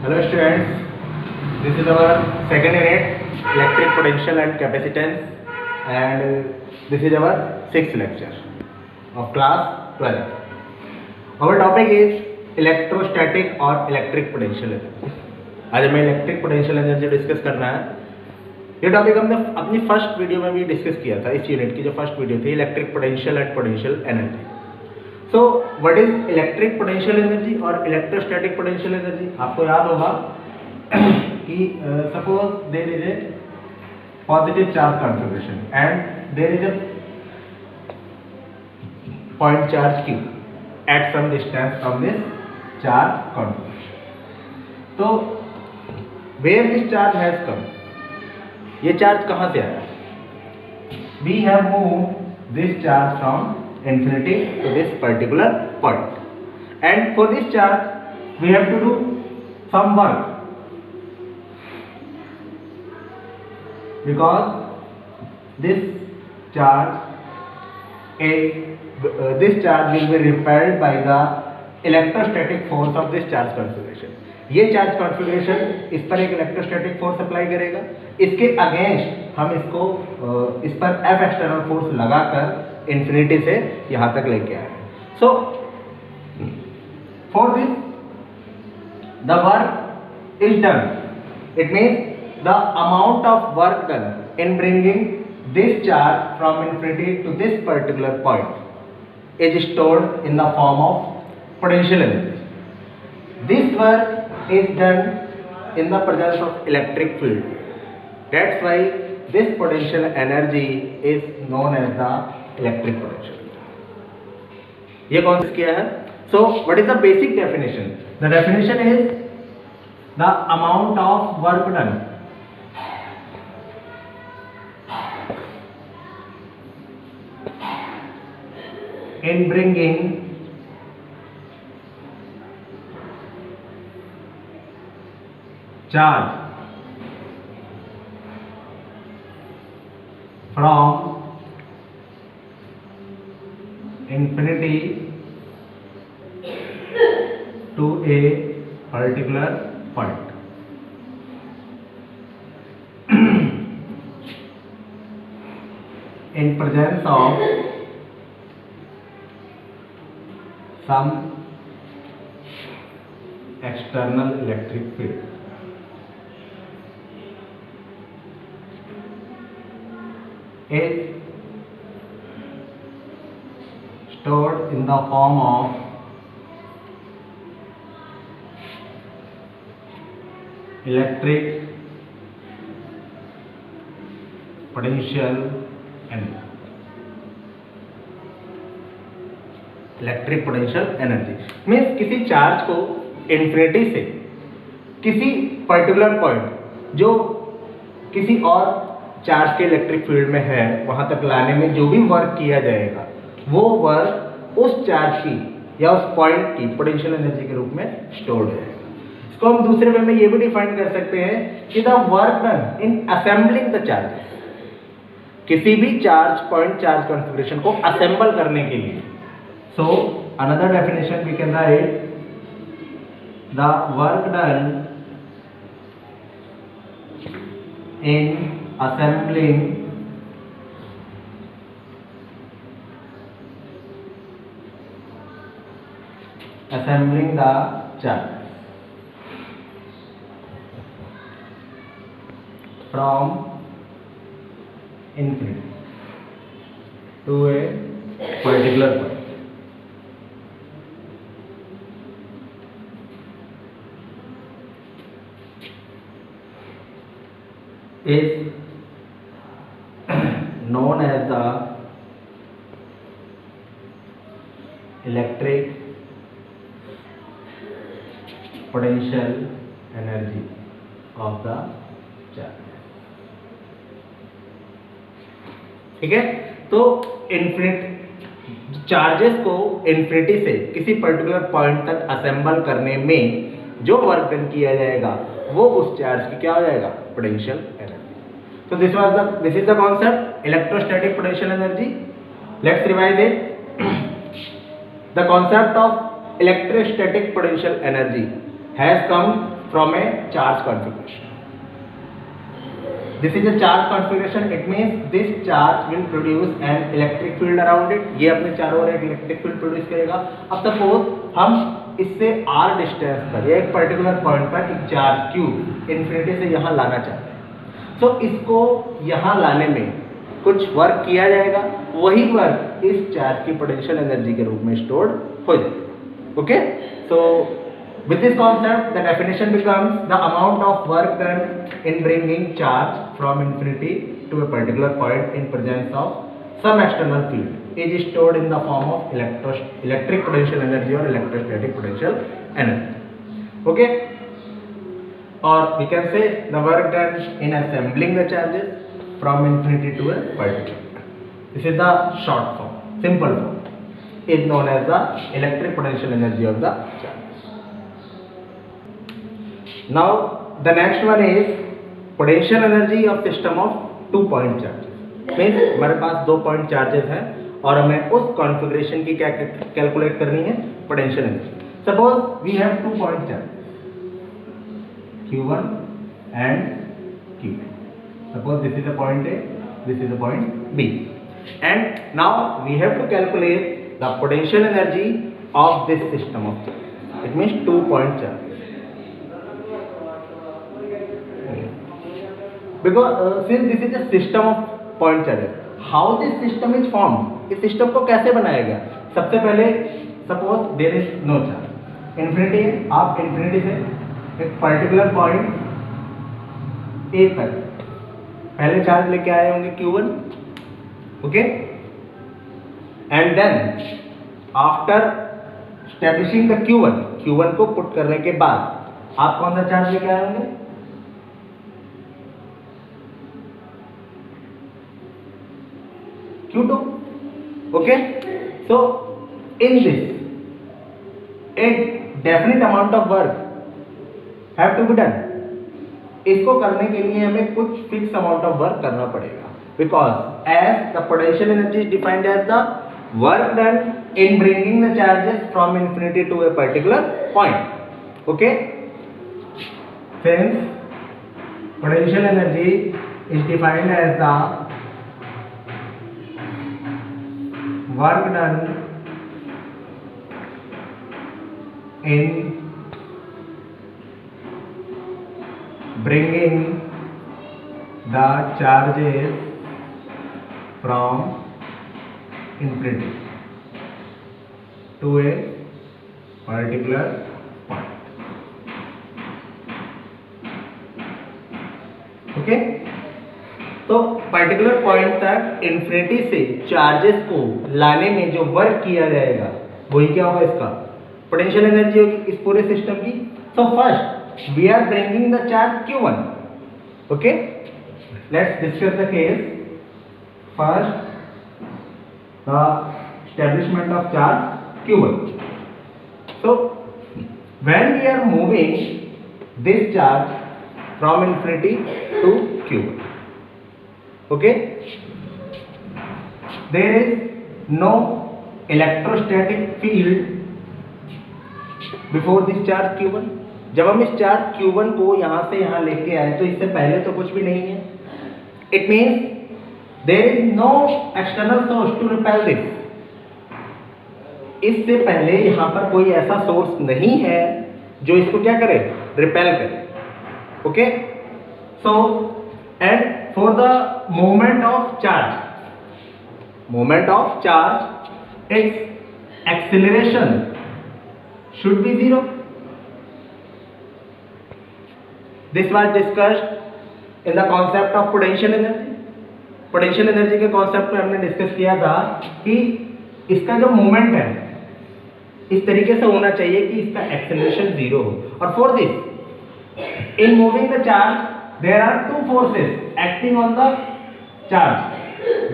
Hello students, this is our second unit electric potential and capacitance, and this is our sixth lecture of class 12. Our topic is electrostatic or electric potential energy. आज हमें electric potential energy discuss करना है। ये topic हमने अपनी first video में भी discuss किया था। इस यूनिट की जो फर्स्ट वीडियो थी electric potential and potential energy. So what is electric potential energy और इलेक्ट्रोस्टैटिक पोटेंशियल एनर्जी? आपको याद होगा कि suppose there is a positive charge configuration and there is a point charge q at some distance from this charge configuration. तो where this charge has come, ये charge कहाँ से आया? We have moved this charge from infinity to this particular point, and for this charge we have to do some work because this charge will be repelled by the electrostatic force of this charge configuration. ये charge configuration इस पर एक electrostatic force apply करेगा, इसके against हम इसको इस पर एफ एक्सटर्नल फोर्स लगाकर इन्फिनिटी से यहाँ तक लेके आए। So for this the work is done, it means the amount of work done in bringing this charge from infinity to this particular point is stored in the form of potential energy. This work is done in the presence of electric field. That's why this potential energy is known as the electric potential. ये कौन सा किया है? So what is the basic definition? The definition is the amount of work done in bringing charge from infinity to a particular point. In presence of some external electric field. Is stored in the form of electric potential energy. Electric potential energy means किसी charge को infinity से किसी particular point जो किसी और charge के electric field में है वहां तक लाने में जो भी वर्क किया जाएगा वो वर्क उस चार्ज की या उस पॉइंट की पोटेंशियल एनर्जी के रूप में स्टोर्ड है। इसको हम दूसरे वे में ये भी डिफाइन कर सकते हैं कि the work done in assembling the charges, किसी भी चार्ज पॉइंट चार्ज कॉन्फ़िगरेशन को असेंबल करने के लिए। So another definition we can write the work done in assembling the charge from infinity to a particular point is known as the electric potential energy of the charge. ठीक है, तो infinity charges को infinity से किसी particular point तक assemble करने में जो वर्क डन किया जाएगा वो उस चार्ज की क्या हो जाएगा? Potential energy. So this is the concept electrostatic potential energy. Let's revise it. The concept of electrostatic potential energy has come from a charge configuration. This is a charge configuration. It means this charge will produce an electric field around it. ये अपने चारों ओर एक electric field produce करेगा. अब suppose हम इससे r distance पर या एक पर्टिकुलर पॉइंट पर एक चार्ज q इन्फिनिटी से यहाँ लाना चाहते हैं. सो इसको यहाँ लाने में कुछ वर्क किया जाएगा. वही वर्क इस चार्ज की पोटेंशियल एनर्जी के रूप में स्टोर्ड हो जाएगा. Okay. So with this concept, the definition becomes the amount of work done in bringing charge from infinity to a particular point in presence of some external field is stored in the form of electric potential energy or electrostatic potential energy. Okay? Or we can say the work done in assembling the charges from infinity to a particular. This is the short form, simple form. Is known as the electric potential energy of the charge. Now the next one is potential energy of system of 2 point charges. Means हमारे पास 2 point charges हैं और हमें उस configuration की क्या calculate करनी है, potential energy. Suppose we have 2 point charges Q1 and Q2. Suppose this is a point A, this is a point B, and now we have to calculate the potential energy of this system of charges. It means 2 point charges. Because since this is a system of point charges, how this system is formed? इस system को कैसे बनाया गया? सबसे पहले suppose there is no charge, infinity है. आप infinity से एक पर्टिकुलर पॉइंट ए तक पहले चार्ज लेके आए होंगे Q1. Okay. And then after establishing the Q1 को पुट करने के बाद आप कौन सा चार्ज लेके आए होंगे? Q2. Okay. So in this, a definite amount of work have to be done. इसको करने के लिए हमें कुछ फिक्स अमाउंट ऑफ वर्क करना पड़ेगा. Because as the potential energy is defined as the work done in bringing the charges from infinity to a particular point. Okay. Since potential energy is defined as the work done in bringing the charges from infinity to a particular point. Okay. तो particular point तक infinity से charges को लाने में जो work किया जाएगा वही क्या होगा? इसका पोटेंशियल एनर्जी होगी इस पूरे सिस्टम की. So first we are bringing the charge Q1. Okay. Let's discuss the case. First the establishment of charge Q1. So when we are moving this charge from infinity to Q1. Okay, there is no electrostatic field before this charge Q1. जब हम इस charge Q1 को यहाँ से यहाँ लेके आए तो इससे पहले तो कुछ भी नहीं है. It means there is no external source to repel this. इससे पहले यहाँ पर कोई ऐसा सोर्स नहीं है जो इसको क्या करे, रिपेल करे. Okay. So and for the movement of charge, its acceleration should be 0. This was discussed in the concept of potential energy. Potential energy के concept में हमने डिस्कस किया था कि इसका जो मूवमेंट है इस तरीके से होना चाहिए कि इसका एक्सेलरेशन 0 हो. और for this, in moving the charge there are two forces acting on the charge.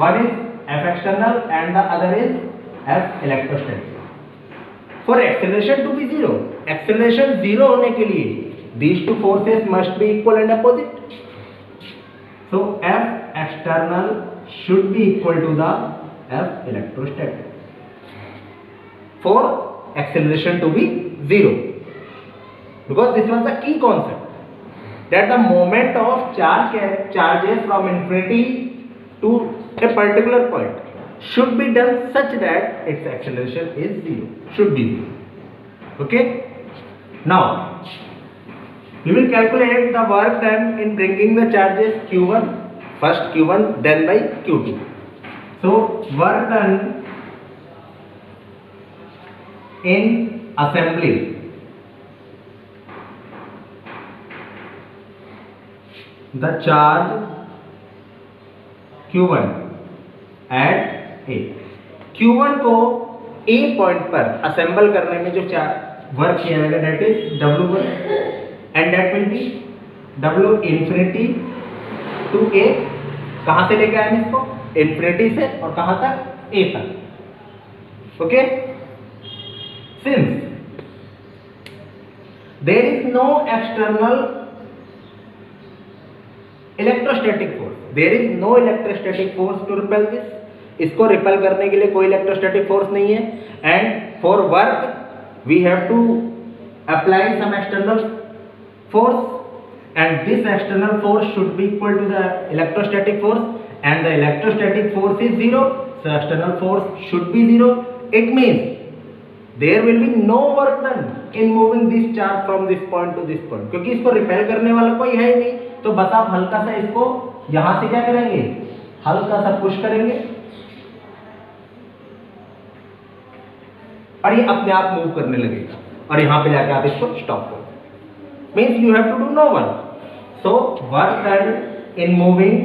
One is F external and the other is F electrostatic. For acceleration to be 0, acceleration 0 होने के लिए these two forces must be equal and opposite. So F external should be equal to the F electrostatic for acceleration to be 0. because this was the key concept that the moment of charges from infinity to a particular point should be done such that its acceleration is zero, should be zero. Okay. Now we will calculate the work done in bringing the charges q1, first q1 then by q2. So work done in assembly the charge q1 at A. q1 को A point पर assemble करने में जो work किया जाएगा that is W1 and that will be W infinity to A. कहां से लेके आए इसको? इंफिनिटी से, और कहां तक? A तक. Okay. Since there is no external electrostatic force, there is no electrostatic force to repel this. इसको रिपेल करने के लिए कोई इलेक्ट्रोस्टैटिक फोर्स नहीं है. And for work we have to apply some external force, and this external force should be equal to the electrostatic force, and the electrostatic force is zero, so external force should be zero. It means there will be no work done in moving this charge from this point to this point, क्योंकि इसको repel करने वाला कोई है ही नहीं. तो बस आप हल्का सा इसको यहां से क्या करेंगे? हल्का सा पुश करेंगे और ये अपने आप मूव करने लगेगा, और यहां पे जाके आप इसको स्टॉप करो. Means you have to do no work. So work done in moving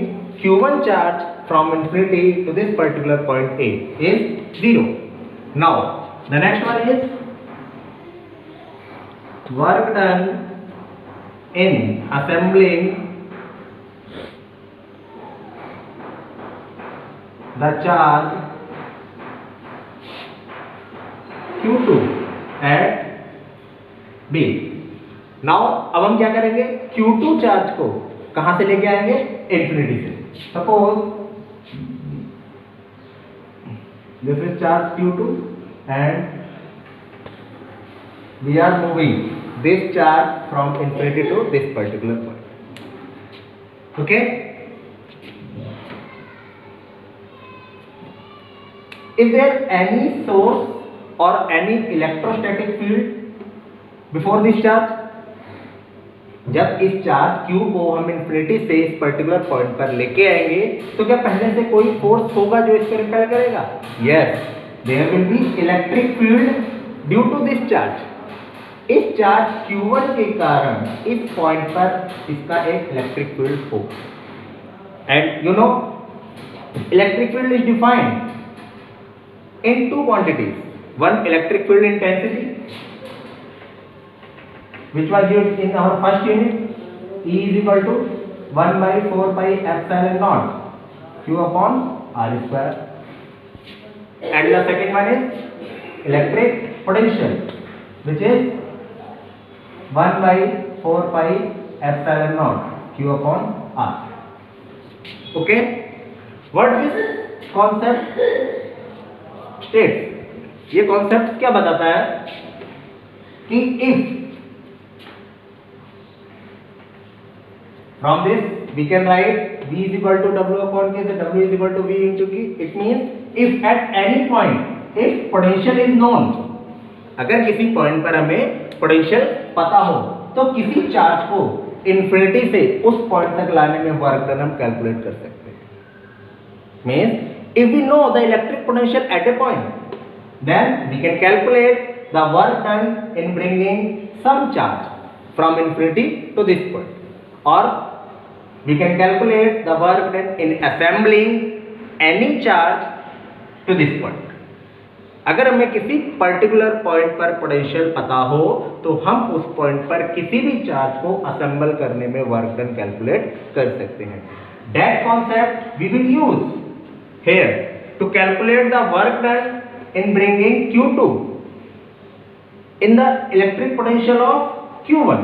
q1 charge from infinity to this particular point A is 0. Now the next one is work done in assembling the charge q2 at B. Now अब हम क्या करेंगे? q2 charge को कहां से लेके आएंगे? Infinity से. Suppose this is charge q2 and we are moving this charge from infinity to this particular point. Okay. Is there any source or any electrostatic field before this charge? जब इस charge q को हम infinity से इस particular point पर लेके आएंगे तो क्या पहले से कोई फोर्स होगा जो इसको रिपेल करेगा? Yes, there will be electric field due to this charge. इस चार्ज q1 के कारण इस पॉइंट पर इसका एक इलेक्ट्रिक फील्ड होगा. And you know electric field is defined in two quantities. One electric field intensity which was used in our first unit, E is equal to 1 by 4 pi epsilon naught q upon r square. And the second one is electric potential, which is 1 by 4 pi epsilon naught q upon r. Okay, what this concept states? ये concept क्या बताता है कि if from this we can write v is equal to w upon k, so w is equal to v into k. It means if at any point if potential is known, अगर किसी point पर हमें potential पता हो तो किसी charge को infinity से उस पॉइंट तक लाने में वर्क डन हम कैलकुलेट कर सकते हैं. Means if we know the electric potential at a point, then we can calculate the work done in bringing some charge from infinity to this point, or we can calculate the work done in assembling any charge to this point. अगर हमें किसी particular point पर potential पता हो तो हम उस point पर किसी भी चार्ज को असेंबल करने में वर्क डन कैलकुलेट कर सकते हैं. That concept we will use here to calculate the work done in bringing Q2 in the electric potential of Q1.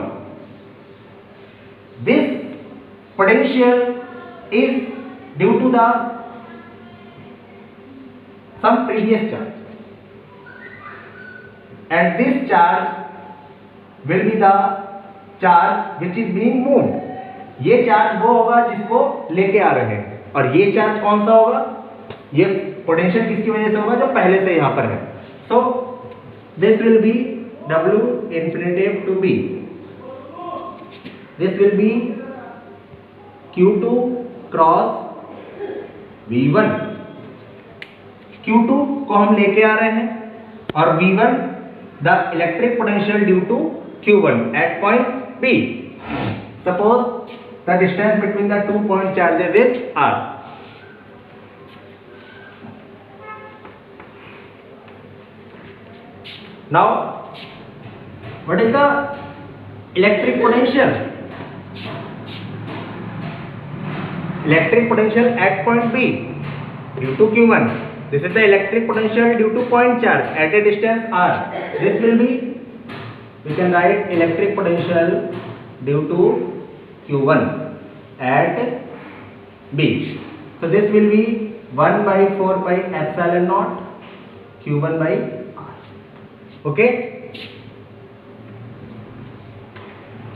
This potential is due to the some previous charge, and this charge will be the charge which is being moved, ये charge वो होगा जिसको लेके आ रहे हैं, और ये charge कौन सा होगा, ये पोटेंशियल किसकी वजह से होगा, जो पहले से यहां पर है. So this will be W infinitive to B, this will be Q2 cross V1. Q2 को हम लेके आ रहे हैं, और V1 the electric potential due to Q1 at point P. Suppose the distance between the 2 point charges is R. Now what is the electric potential? Electric potential at point B due to Q1. This is the electric potential due to point charge at a distance R. This will be, we can write electric potential due to Q1 at B. So this will be 1 by 4 by epsilon naught Q1 by R. Okay.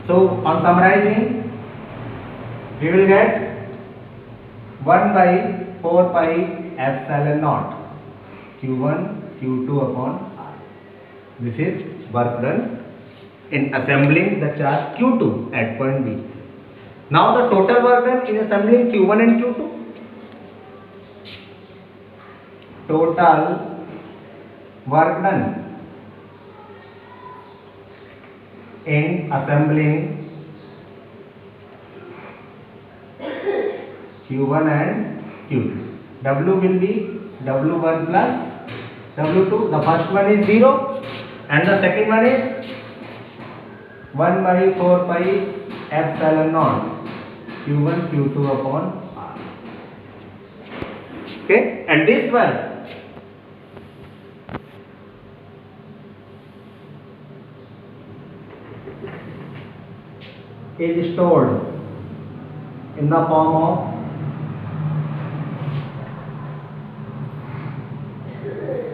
So on summarizing, we will get 1 by 4 pi epsilon naught Q1 Q2 upon R. This is work done in assembling the charge Q2 at point B. Now the total work done in assembling Q1 and Q2. Total work done in assembling Q1 and Q2. W will be W1 plus W2. The first one is 0 and the second one is 1 by 4 pi epsilon naught Q1 Q2 upon R. Okay, and this one is stored in the form of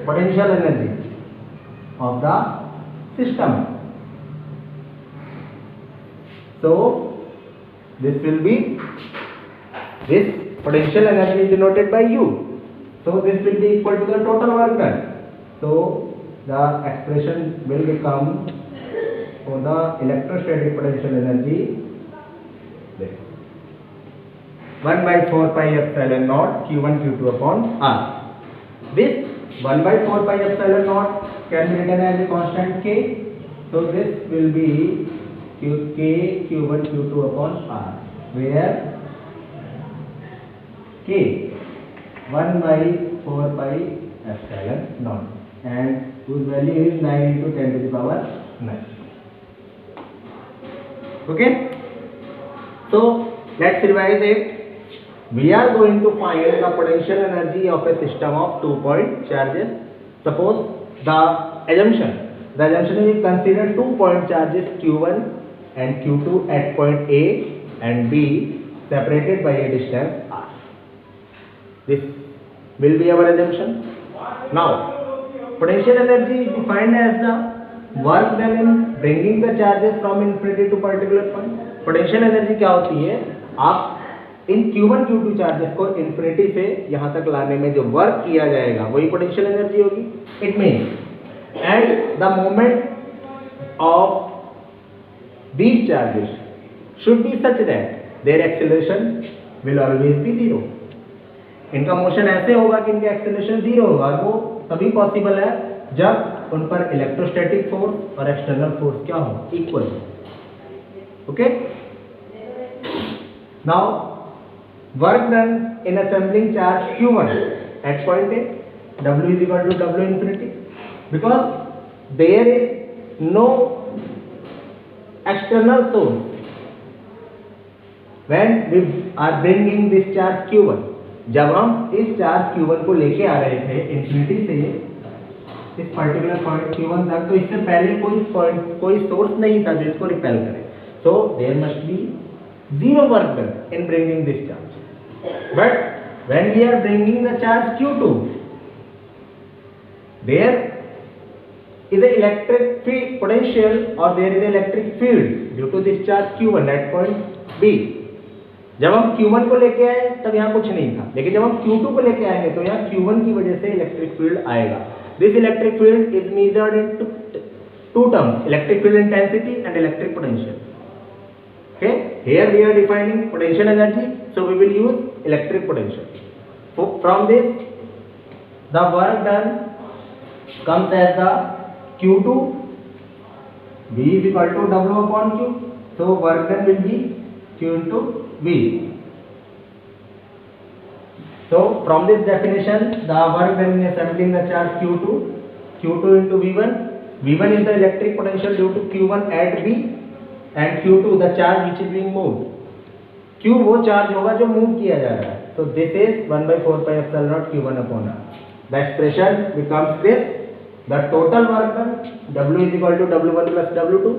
potential energy of the system. So this will be, this potential energy is denoted by U. So this will be equal to the total work done. So the expression will become for the electrostatic potential energy, this 1 by 4 pi epsilon naught Q1 Q2 upon R. This 1 by 4 pi epsilon naught can be written as a constant K. So this will be K Q1 Q2 upon R, where K 1 by 4 pi epsilon naught, and whose value is 9 into 10 to the power 9. Okay, so let's revise it. We are going to find the potential energy of a system of 2 point charges. Suppose the assumption is consider 2 point charges Q1 and Q2 at point A and B separated by a distance R. This will be our assumption. Now potential energy is defined as the work done in bringing the charges from infinity to particular point. Potential energy क्या होती है, आप इन Q1 Q2 charges को infinity से यहाँ तक लाने में जो वर्क किया जाएगा वही पोटेंशियल एनर्जी होगी. It means and the moment of these charges should be such that their acceleration will always be 0. इनका मोशन ऐसे होगा कि इनका एक्सेलरेशन 0 होगा, और वो तभी पॉसिबल है जब उन पर इलेक्ट्रोस्टैटिक फोर्स और एक्सटर्नल फोर्स क्या हो, equal. Okay, now work done in assembling charge Q1 at point A, W is equal to W infinity, because there is no external source when we are bringing this charge Q1. जब हम इस charge Q1 को लेके आ रहे थे infinity से इस particular point Q1 तक, तो इससे पहले कोई सोर्स नहीं था जो इसको रिपेल करे. So there must be zero work done in bringing this charge. But when we are bringing the charge Q2, there is an electric field potential or there is an electric field due to this charge Q1 at point B। जब हम Q1 को लेके आए तब यहाँ कुछ नहीं था, लेकिन जब हम Q2 को लेके आएंगे तो यहाँ Q1 की वजह से इलेक्ट्रिक फील्ड आएगा। This electric field is measured in two terms, electric field intensity and electric potential. Okay, here we are defining potential energy, so we will use electric potential. So from this, the work done comes as the Q2, V is equal to W upon Q. So work done will be Q into V. So from this definition, the work done in assembling the charge Q2 into V1. V1 is the electric potential due to Q1 at B. And Q2 the charge which is being moved. Q वो charge होगा जो move किया जा रहा है. So this is 1/4 pi epsilon naught Q1 upon R. The expression becomes this. The total work done W is equal to W1 plus W2.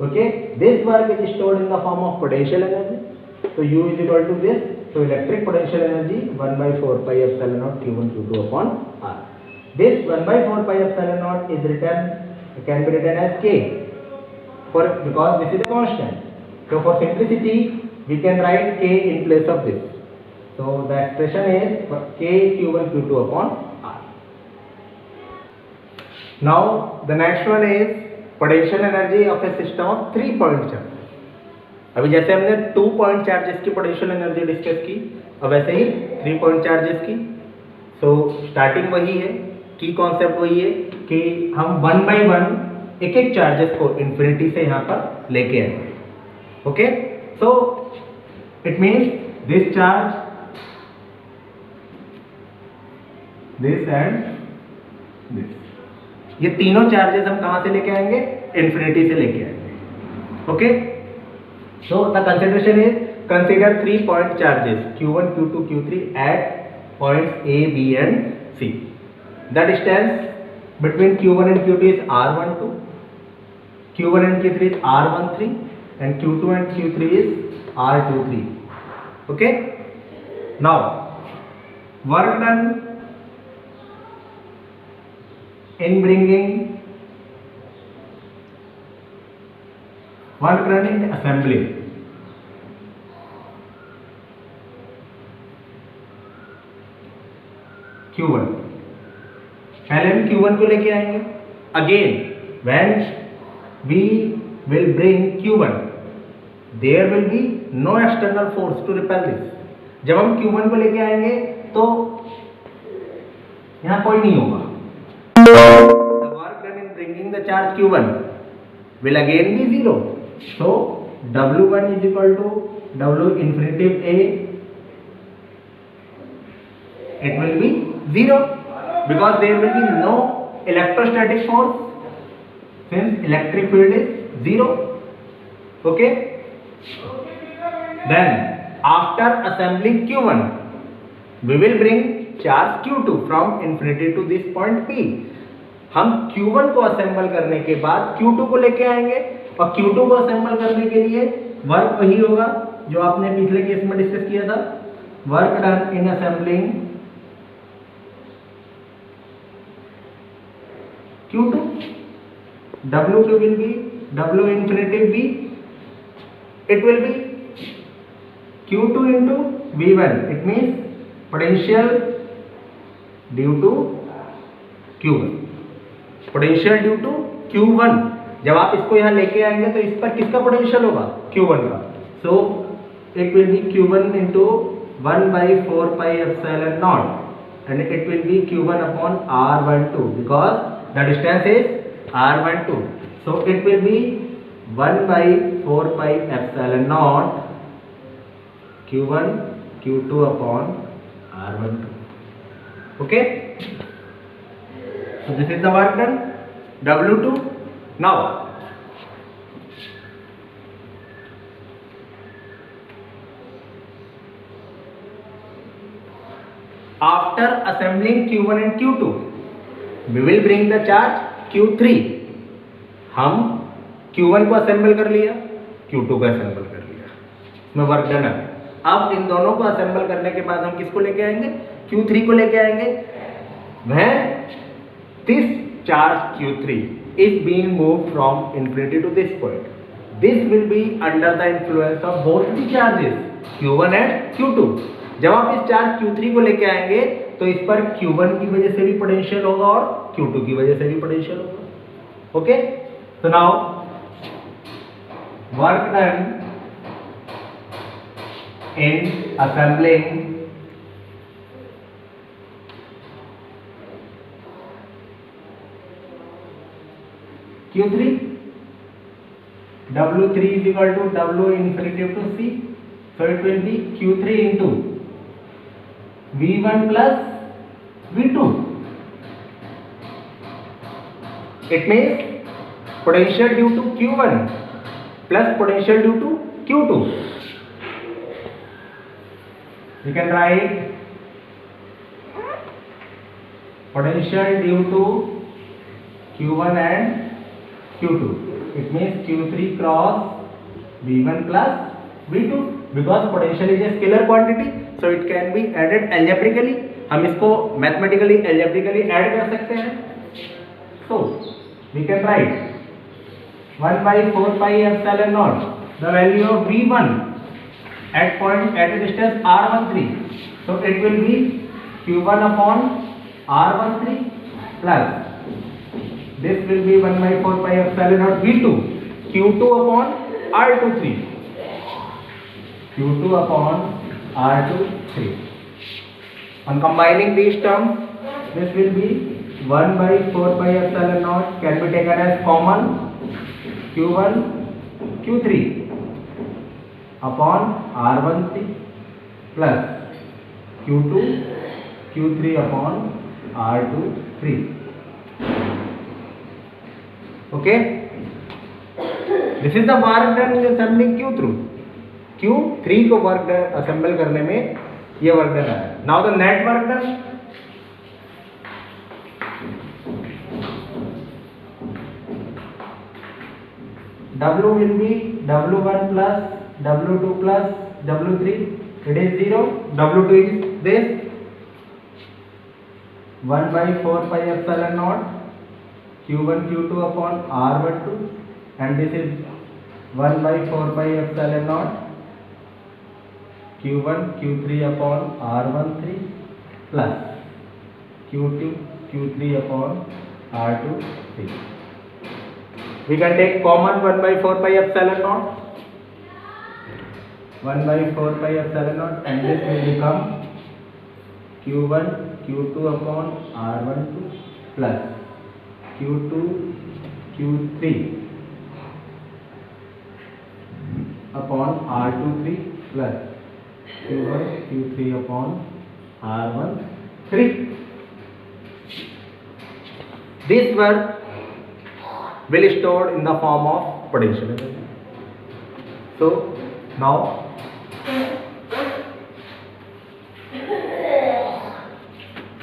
Okay. This work is stored in the form of potential energy. So U is equal to this. So electric potential energy 1/4 pi epsilon naught Q1 Q2 upon R. This 1/4 pi epsilon naught is written, can be written as K. Because this is a constant, so for simplicity we can write K in place of this. So the expression is K Q1 Q2 upon R. Now the next one is potential energy of a system of 3 point charges. अभी जैसे हमने 2 point charges की potential energy discuss की, अब वैसे ही 3 point charges की. So starting वही है, की कॉन्सेप्ट वही है कि हम 1 by 1 एक एक चार्जेस को इन्फिनिटी से यहाँ पर लेके आएंगे. Okay, so it means this charge, this and this, ये तीनों चार्जेस हम कहाँ से लेके आएंगे? इन्फिनिटी से लेके आएंगे. Okay, so the consideration is consider 3 point charges Q1 Q2 Q3 at points A B and C. The distance between Q1 and Q2 is R12, Q1 and Q3 is R13, and Q2 and Q3 is R23. Okay. Now, work done in bringing, work done in assembly. Q1. पहले हम Q1 को लेके आएंगे. Again, when we will bring Q1, there will be no external force to repel this. जब हम Q1 को लेके आएंगे तो यहाँ कोई नहीं होगा. The work done in bringing the charge Q1 will again be 0. So W1 is equal to W infinitive A. It will be 0. Because there will be no electrostatic force, since electric field is 0. Okay. Then after assembling Q1, we will bring charge Q2 from infinity to this point P. हम Q1 को assemble करने के बाद Q2 को लेके आएंगे, और Q2 को असेंबल करने के लिए वर्क वही होगा जो आपने पिछले केस में डिस्कस किया था. Work done in assembling Q2, W2 will be W infinitive B. It will be Q2 into V1. It means potential due to Q1. Potential due to Q1. जब आप इसको यहाँ लेके आएंगे तो इस पर किसका पोटेंशियल होगा? Q1 का. So it will be Q1 into 1/4 pi epsilon naught, and it will be Q1 upon R12 because the distance is R12. So it will be 1/4 pi epsilon naught Q1 Q2 upon R12. Okay. So this is the work done. W2. Now after assembling Q1 and Q2, we will bring the charge Q3. हम Q1 को assemble कर लिया, Q2 को assemble कर लिया, इसमें work done है. अब इन दोनों को असेंबल करने के बाद हम किसको लेके आएंगे? Q3 को लेके आएंगे. When this charge Q3 is being moved from infinity to this point, this will be under the influence of both the charges Q1 and Q2. जब आप इस चार्ज Q3 को लेके आएंगे तो इस पर Q1 की वजह से भी पोटेंशियल होगा और Q2 की वजह से भी पोटेंशियल होगा. Okay, so now work done in assembling Q3, W3 is equal to W infinitive to C, so it will be Q3 into V1 plus V2. It means potential due to Q1 plus potential due to Q2. We can write potential due to Q1 and Q2. It means Q3 cross V1 plus V2 because potential is a scalar quantity, so it can be added algebraically. हम इसको mathematically algebraically add कर सकते हैं. So we can write 1 by 4 pi epsilon naught the value of V1 at a distance R13. So it will be Q1 upon R13 plus this will be 1 by 4 pi epsilon naught V2 Q2 upon R23. Q2 upon R23. On combining these terms, this will be 1 by 4 pi epsilon naught can be taken as common Q1 Q3 upon R13 plus Q2 Q3 upon R23. Okay, this is the work done in assembling Q3 को work assemble करने में ये work done है. Now the net work done. W will be W1 plus W2 plus W3. It is 0. W2 is this 1 by 4 pi epsilon naught Q1 Q2 upon R12 and this is 1 by 4 pi epsilon naught Q1 Q3 upon R13 plus Q2 Q3 upon R23. We can take common 1 by 4 pi epsilon naught 1 by 4 pi epsilon naught and this will become Q1 Q2 upon R12 plus Q2 Q3 upon R23 plus Q1 Q3 upon R13. This work will be stored in the form of potential energy. So now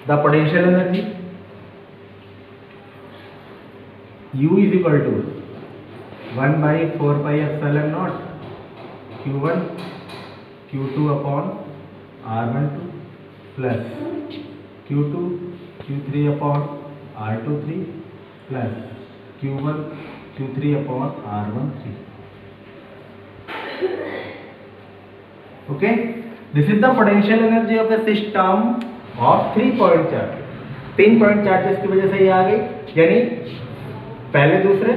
the potential energy U is equal to 1 by 4 pi epsilon naught Q1 Q2 upon R12 plus Q2 Q3 upon R23 plus Q1 Q3 upon R13. Okay, this is the potential energy of a system of 3 point charge. 3 point charges की वजह से ये आ गई, यानी पहले दूसरे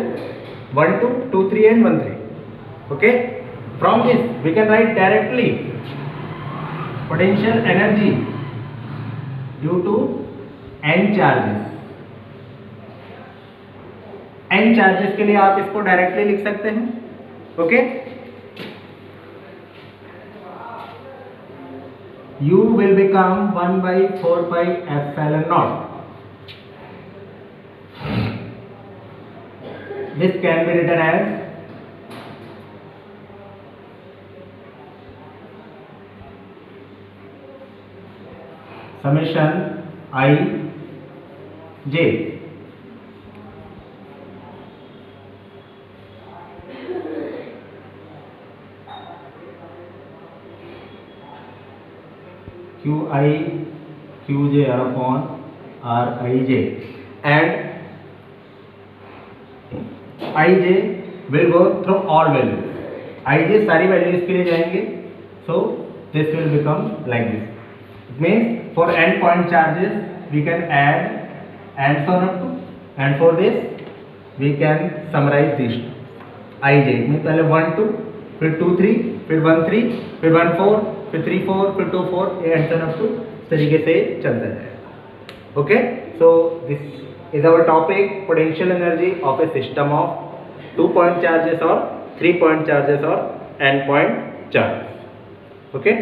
1 2 2 3 and 1 3. Okay, from this we can write directly potential energy due to n charges. n charges के लिए आप इसको डायरेक्टली लिख सकते हैं. Okay, U will become 1 by 4 pi epsilon naught. This can be written as summation I j Qi Qj upon Rij and Ij will go through all values. ij सारी values के लिए जाएंगे, so this will become like this. It means for n point charges we can add and so on up to, and for this we can summarize these ij में पहले 1 2 फिर 2 3 फिर 1 3 फिर 1 4 फिर 3 4 फिर 2 4 and so on up to इस तरीके से चलता जाएगा. Okay, so this is our topic potential energy of a system of 2 point charges or 3 point charges or n point charges. Okay.